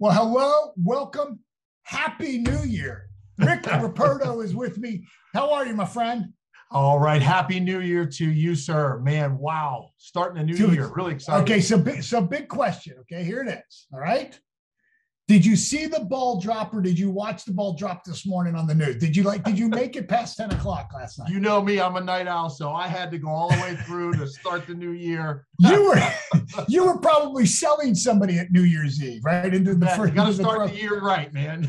Well, hello, welcome, happy New Year. Rick Ruperto is with me. How are you, my friend? All right. Happy New Year to you, sir. Man, wow. Starting a new year. Really excited. Okay, so big question. Okay, here it is. All right. Did you see the ball drop or did you watch the ball drop this morning on the news? Did you make it past 10 o'clock last night? You know me, I'm a night owl, so I had to go all the way through to start the new year. You were probably selling somebody at New Year's Eve, right? Into the first. You got to start the year right, man.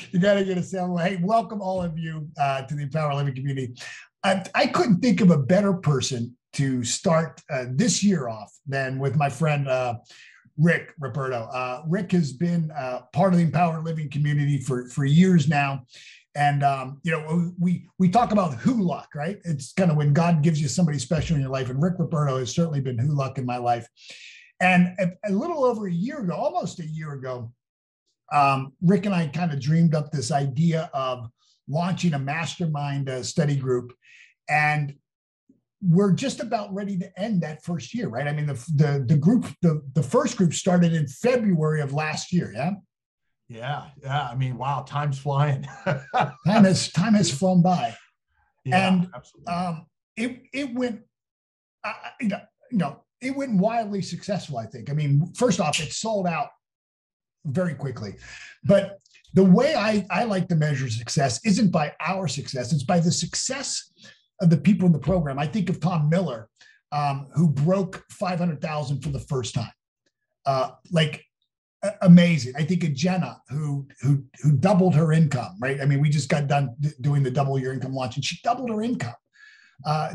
You got to get a sale. Hey, welcome all of you to the Empower Living community. I couldn't think of a better person to start this year off than with my friend Rick Ruperto. Rick has been part of the Empower Living community for years now. And, we talk about who luck, right? It's kind of when God gives you somebody special in your life. And Rick Ruperto has certainly been who luck in my life. And a little over a year ago, almost a year ago, Rick and I kind of dreamed up this idea of launching a mastermind study group. And we're just about ready to end that first year, right? I mean, the group, the first group started in February of last year. Yeah. I mean, wow, time's flying. time has flown by. Yeah, and absolutely. It went, it went wildly successful, I think. I mean, first off, it sold out very quickly, but the way I like to measure success isn't by our success, it's by the success of the people in the program. I think of Tom Miller, who broke 500,000 for the first time. Amazing. I think of Jenna, who doubled her income, right? I mean, we just got done doing the double your income launch and she doubled her income.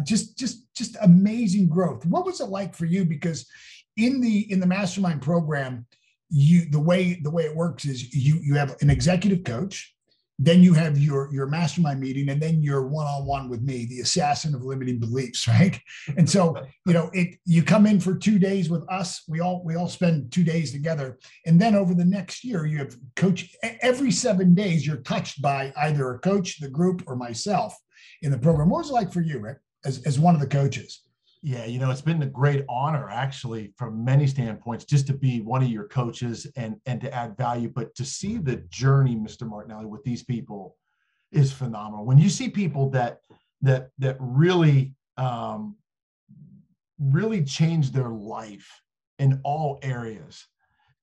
Just amazing growth. What was it like for you? Because in the mastermind program, the way it works is you have an executive coach, then you have your mastermind meeting, and then your one-on-one with me, the assassin of limiting beliefs, right? And so, you come in for 2 days with us. We all spend 2 days together. And then over the next year, you have coach. Every 7 days, you're touched by either a coach, the group, or myself in the program. What was it like for you, Rick, as one of the coaches? Yeah, it's been a great honor, actually, from many standpoints, just to be one of your coaches and to add value. But to see the journey, Mr. Martinelli, with these people is phenomenal. When you see people that really change their life in all areas,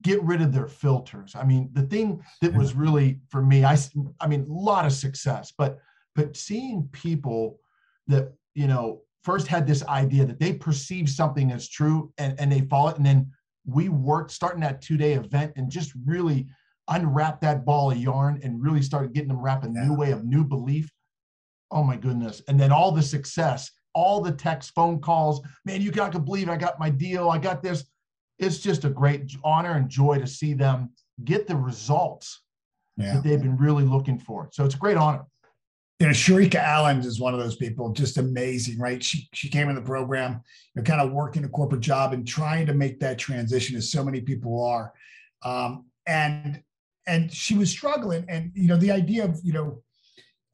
get rid of their filters. I mean, the thing that was really for me, I mean, a lot of success, but seeing people that first had this idea that they perceive something as true and they follow it. And then we worked starting that 2-day event and just really unwrap that ball of yarn and really started getting them wrap a new way of new belief. Oh my goodness. And then all the success, all the text, phone calls, man, you got to believe I got my deal. I got this. It's just a great honor and joy to see them get the results that they've been really looking for. So it's a great honor. Sharika Allen is one of those people, just amazing, right? She came in the program, kind of working a corporate job and trying to make that transition, as so many people are. And she was struggling. And, the idea of,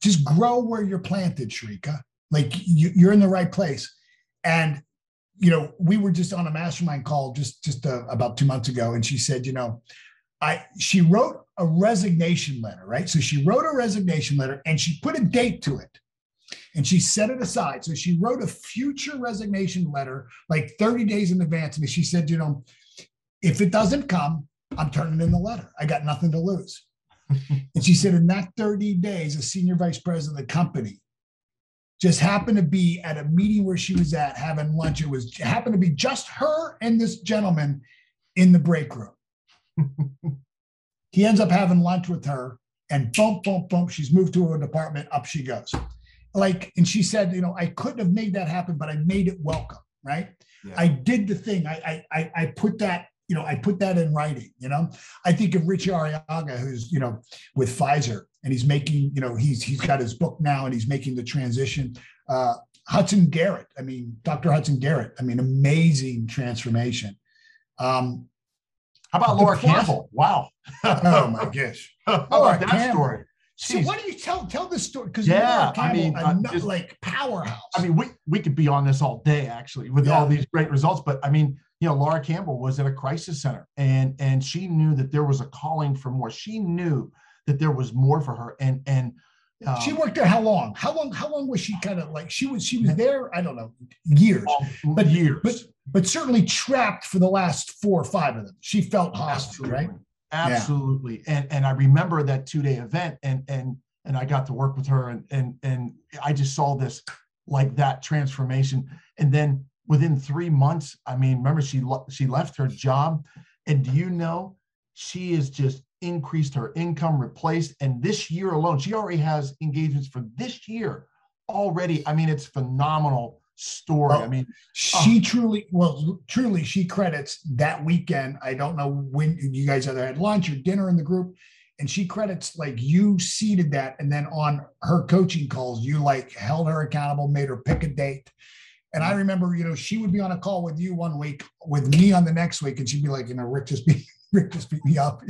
just grow where you're planted, Sharika, like you're in the right place. And, we were just on a mastermind call just about 2 months ago. And she said, she wrote a resignation letter, right? So she wrote a resignation letter and she put a date to it and she set it aside. So she wrote a future resignation letter like 30 days in advance. And she said, if it doesn't come, I'm turning in the letter. I got nothing to lose. And she said in that 30 days, a senior vice president of the company just happened to be at a meeting where she was at having lunch. It happened to be just her and this gentleman in the break room. He ends up having lunch with her and boom, boom, boom. She's moved to a department, up she goes. And she said, I couldn't have made that happen, but I made it welcome, right? Yeah. I did the thing. I put that, I put that in writing, I think of Richie Arriaga, who's, with Pfizer and he's making, he's got his book now and he's making the transition. Hudson Garrett, Dr. Hudson Garrett, amazing transformation. How about Laura Campbell? Wow. Oh my gosh. How about that story? So why don't you tell this story? Because like powerhouse. We could be on this all day actually with all these great results. But Laura Campbell was at a crisis center, and she knew that there was a calling for more. She knew that there was more for her. And she worked there how long? How long was she kind of like, she was there, I don't know, years. But certainly trapped for the last 4 or 5 of them. She felt hostage, right? Absolutely. Yeah. And I remember that 2-day event, and I got to work with her, and I just saw this, like, that transformation. And then within 3 months, I mean, remember, she left her job, and do you know, she has just increased her income, replaced, and this year alone, she already has engagements for this year already. I mean, it's phenomenal story. Well, I mean, she truly, she credits that weekend. I don't know when you guys either had lunch or dinner in the group, and she credits, like, you seeded that, and then on her coaching calls, you like held her accountable, made her pick a date. And I remember, she would be on a call with you one week, with me on the next week, and she'd be like, Rick just beat me up,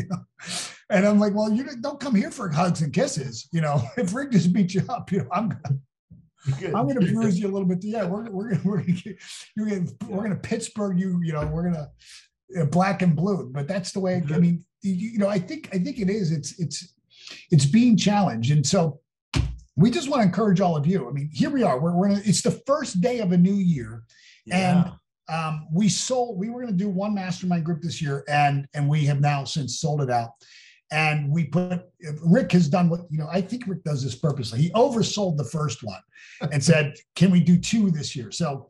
And I'm like, well, you don't come here for hugs and kisses, If Rick just beat you up, I'm going to bruise you a little bit. Yeah, we're going to Pittsburgh you. We're going to black and blue. But that's the way. I mean, I think it is. It's being challenged, and so we just want to encourage all of you. I mean, here we are. It's the first day of a new year, and we were going to do one mastermind group this year, and we have now since sold it out. And Rick has done what, I think Rick does this purposely. He oversold the first one and said, can we do 2 this year? So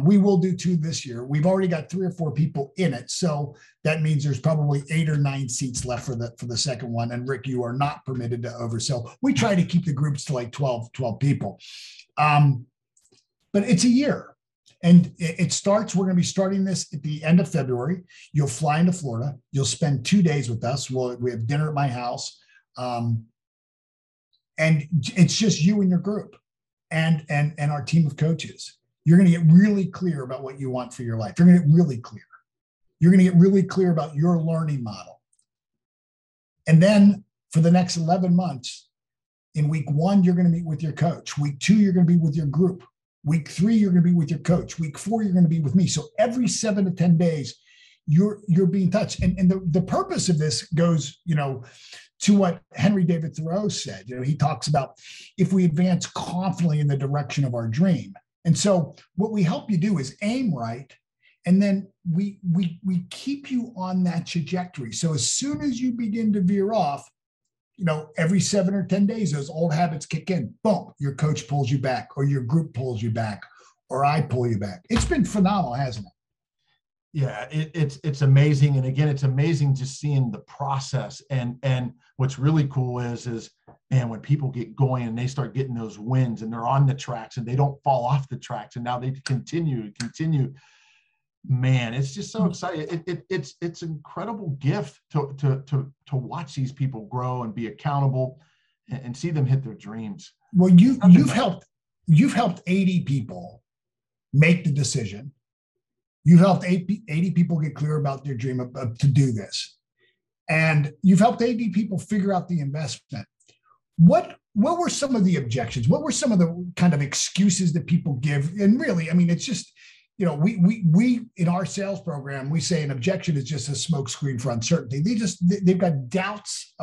we will do 2 this year. We've already got 3 or 4 people in it. So that means there's probably 8 or 9 seats left for the second one. And Rick, you are not permitted to oversell. We try to keep the groups to like 12 people. But it's a year. And it starts, we're going to be starting this at the end of February. You'll fly into Florida. You'll spend 2 days with us. We have dinner at my house. And it's just you and your group and our team of coaches. You're going to get really clear about what you want for your life. You're going to get really clear. You're going to get really clear about your learning model. And then for the next 11 months, in week 1, you're going to meet with your coach. Week 2, you're going to be with your group. Week 3, you're going to be with your coach. Week 4, you're going to be with me. So every 7 to 10 days, you're being touched. And the purpose of this goes, to what Henry David Thoreau said. He talks about if we advance confidently in the direction of our dream. And so what we help you do is aim right. And then we keep you on that trajectory. So as soon as you begin to veer off, every 7 or 10 days, those old habits kick in. Boom, your coach pulls you back, or your group pulls you back, or I pull you back. It's been phenomenal, hasn't it? Yeah, it's amazing. And again, it's amazing just seeing the process. And what's really cool is, man, when people get going and they start getting those wins and they're on the tracks and they don't fall off the tracks and now they continue. Man, it's just so exciting. It's an incredible gift to watch these people grow and be accountable and see them hit their dreams. Well, you've helped 80 people make the decision. You've helped 80 people get clear about their dream to do this, and you've helped 80 people figure out the investment. What were some of the objections? What were some of the kind of excuses that people give? And really, I mean, it's just, we in our sales program, we say an objection is just a smokescreen for uncertainty. They've got doubts,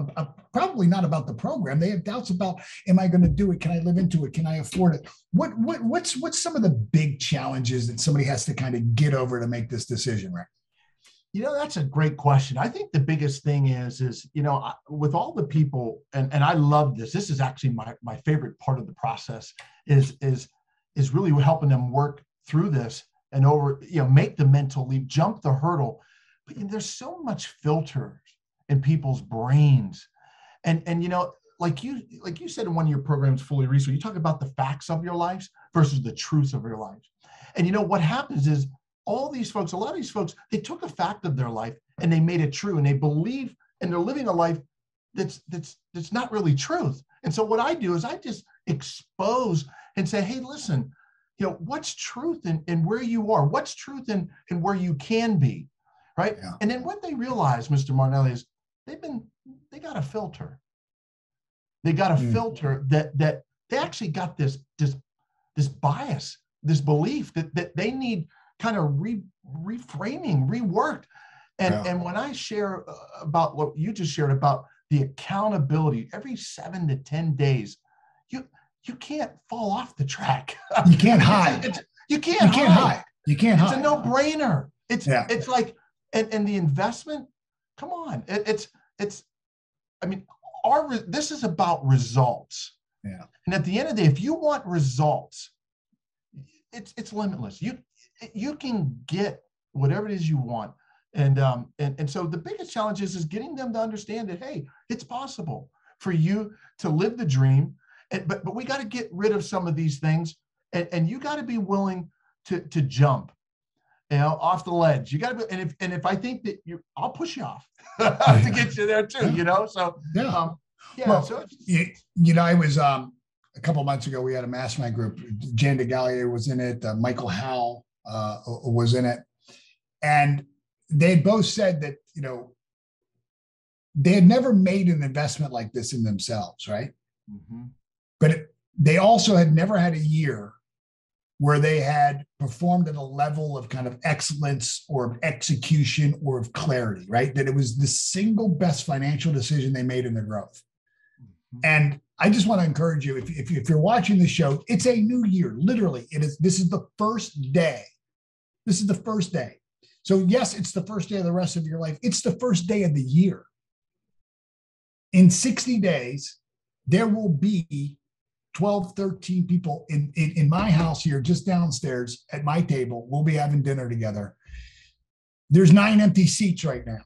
probably not about the program. They have doubts about, am I going to do it? Can I live into it? Can I afford it? What's some of the big challenges that somebody has to kind of get over to make this decision, Rick? That's a great question. I think the biggest thing is with all the people, and I love this. This is actually my favorite part of the process is really helping them work through this and make the mental leap, jump the hurdle. But there's so much filter in people's brains. And like you said in one of your programs, Fully Resourced, you talk about the facts of your lives versus the truth of your lives. And what happens is a lot of these folks, they took a fact of their life and they made it true, and they believe, and they're living a life that's not really truth. And so what I do is I just expose and say, hey, listen, what's truth in where you are? What's truth in where you can be, right? Yeah. And then what they realize, Mr. Martinelli, is they got a filter. They got a filter that they actually got this bias, this belief that they need kind of reframing, reworked. And when I share about what you just shared about the accountability, every 7 to 10 days, you can't fall off the track. You can't hide. You can't hide. It's a no-brainer. It's like, and the investment, come on. This is about results. Yeah. And at the end of the day, if you want results, it's limitless. You can get whatever it is you want. And so the biggest challenge is getting them to understand that, hey, it's possible for you to live the dream. But we got to get rid of some of these things, and you got to be willing to jump, off the ledge. You got to be, and if I think that I'll push you off to get you there too, So I was a couple of months ago. We had a mastermind group. Jan DeGallier was in it. Michael Howell was in it, and they both said that they had never made an investment like this in themselves, right? Mm-hmm. But they also had never had a year where they had performed at a level of kind of excellence or of execution or of clarity, right? That it was the single best financial decision they made in their growth. Mm-hmm. And I just want to encourage you, if you're watching the show, it's a new year. Literally, this is the first day. This is the first day. So yes, it's the first day of the rest of your life. It's the first day of the year. In 60 days, there will be 12, 13 people in my house here, just downstairs at my table. We'll be having dinner together. There's 9 empty seats right now.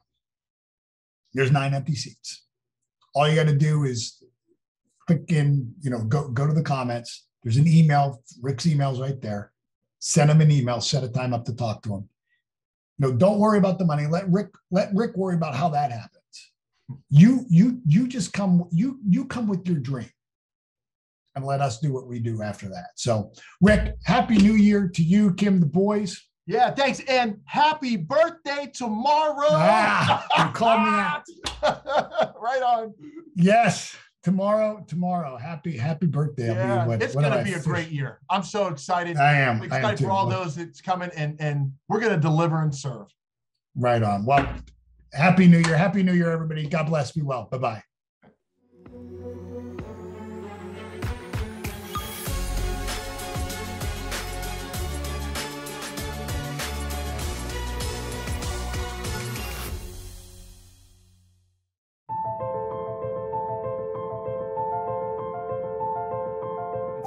There's 9 empty seats. All you got to do is click in, go to the comments. There's an email. Rick's email's right there. Send him an email. Set a time up to talk to him. Don't worry about the money. Let Rick worry about how that happens. You just come. You come with your dream. And let us do what we do after that. So, Rick, Happy New Year to you, Kim, the boys. Yeah, thanks. And happy birthday tomorrow. You called me out. Right on. Yes, tomorrow. Happy birthday. Yeah, it's going to be a great year. I'm so excited. I am. I'm excited for all those that's coming, and we're going to deliver and serve. Right on. Well, Happy New Year. Happy New Year, everybody. God bless. Be well. Bye-bye.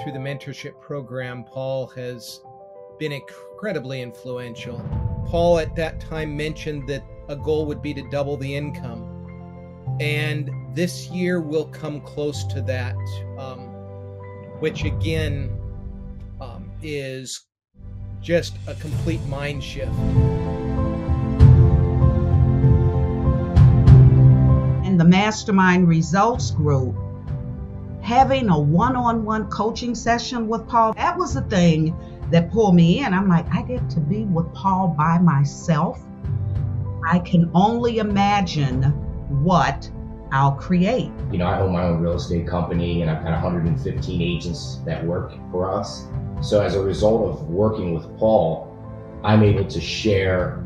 Through the mentorship program, Paul has been incredibly influential. Paul at that time mentioned that a goal would be to double the income. And this year will come close to that, which again is just a complete mind shift. In the Mastermind Results Group, having a one-on-one coaching session with Paul, that was the thing that pulled me in. I'm like, I get to be with Paul by myself. I can only imagine what I'll create. I own my own real estate company, and I've got 115 agents that work for us. So as a result of working with Paul, I'm able to share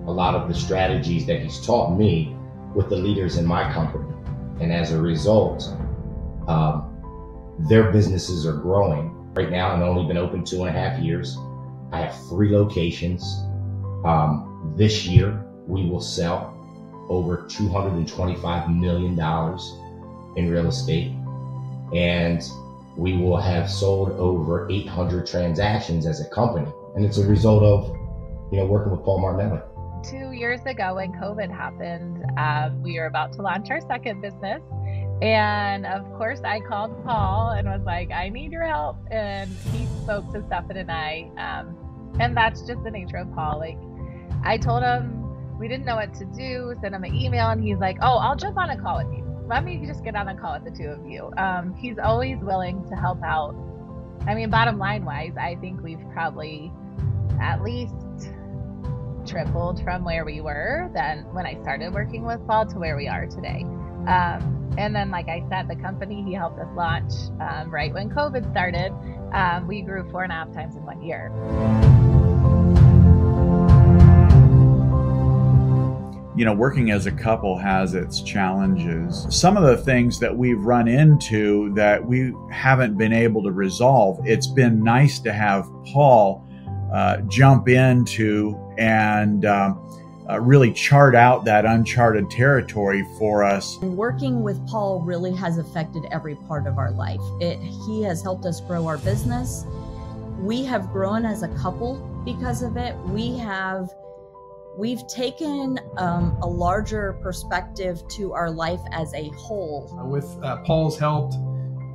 a lot of the strategies that he's taught me with the leaders in my company. And as a result, their businesses are growing. Right now, I've only been open 2.5 years. I have 3 locations. This year, we will sell over $225 million in real estate. And we will have sold over 800 transactions as a company. And it's a result of, working with Paul Martinelli. 2 years ago when COVID happened, we were about to launch our second business. And of course I called Paul and was like, I need your help. And he spoke to Stefan and I. And that's just the nature of Paul. Like, I told him we didn't know what to do, sent him an email, and he's like, oh, I'll jump on a call with you. Let me just get on a call with the 2 of you. He's always willing to help out. I mean, bottom line wise, I think we've probably at least tripled from where we were then when I started working with Paul to where we are today. And then, like I said, the company he helped us launch right when COVID started, we grew 4.5 times in 1 year. you know, working as a couple has its challenges. Some of the things that we've run into that we haven't been able to resolve, it's been nice to have Paul jump into and really chart out that uncharted territory for us. Working with Paul really has affected every part of our life. He has helped us grow our business. We have grown as a couple because of it. We've taken a larger perspective to our life as a whole. With Paul's help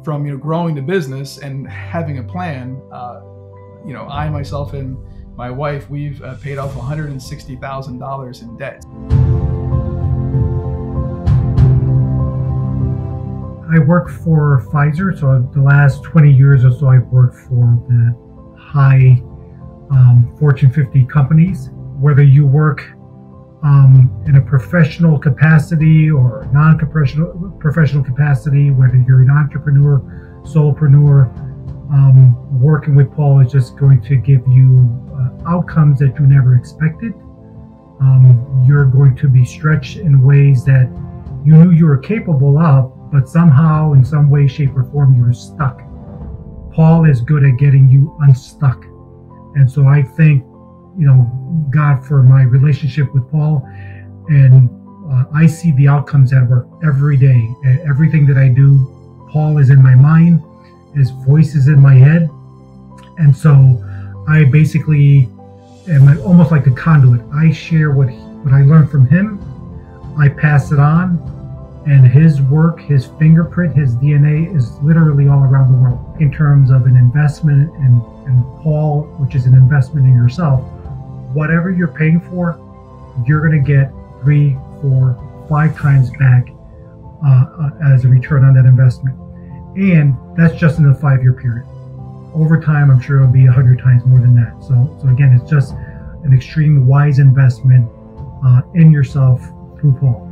from growing the business and having a plan, I myself and my wife, we've paid off $160,000 in debt. I work for Pfizer, so the last 20 years or so I've worked for the high Fortune 50 companies. Whether you work in a professional capacity or non-professional capacity, whether you're an entrepreneur, solopreneur, working with Paul is just going to give you outcomes that you never expected. You're going to be stretched in ways that you knew you were capable of, but somehow, in some way, shape, or form, you're stuck. Paul is good at getting you unstuck. And so I thank God for my relationship with Paul, and I see the outcomes at work every day. Everything that I do, Paul is in my mind, his voice is in my head, and so I basically am almost like a conduit. I share what I learned from him, I pass it on, and his work, his fingerprint, his DNA is literally all around the world. In terms of an investment in Paul, which is an investment in yourself, whatever you're paying for, you're going to get 3, 4, 5 times back as a return on that investment. And that's just in the 5-year period. Over time, I'm sure it'll be 100 times more than that. So again, it's just an extreme wise investment in yourself through Paul.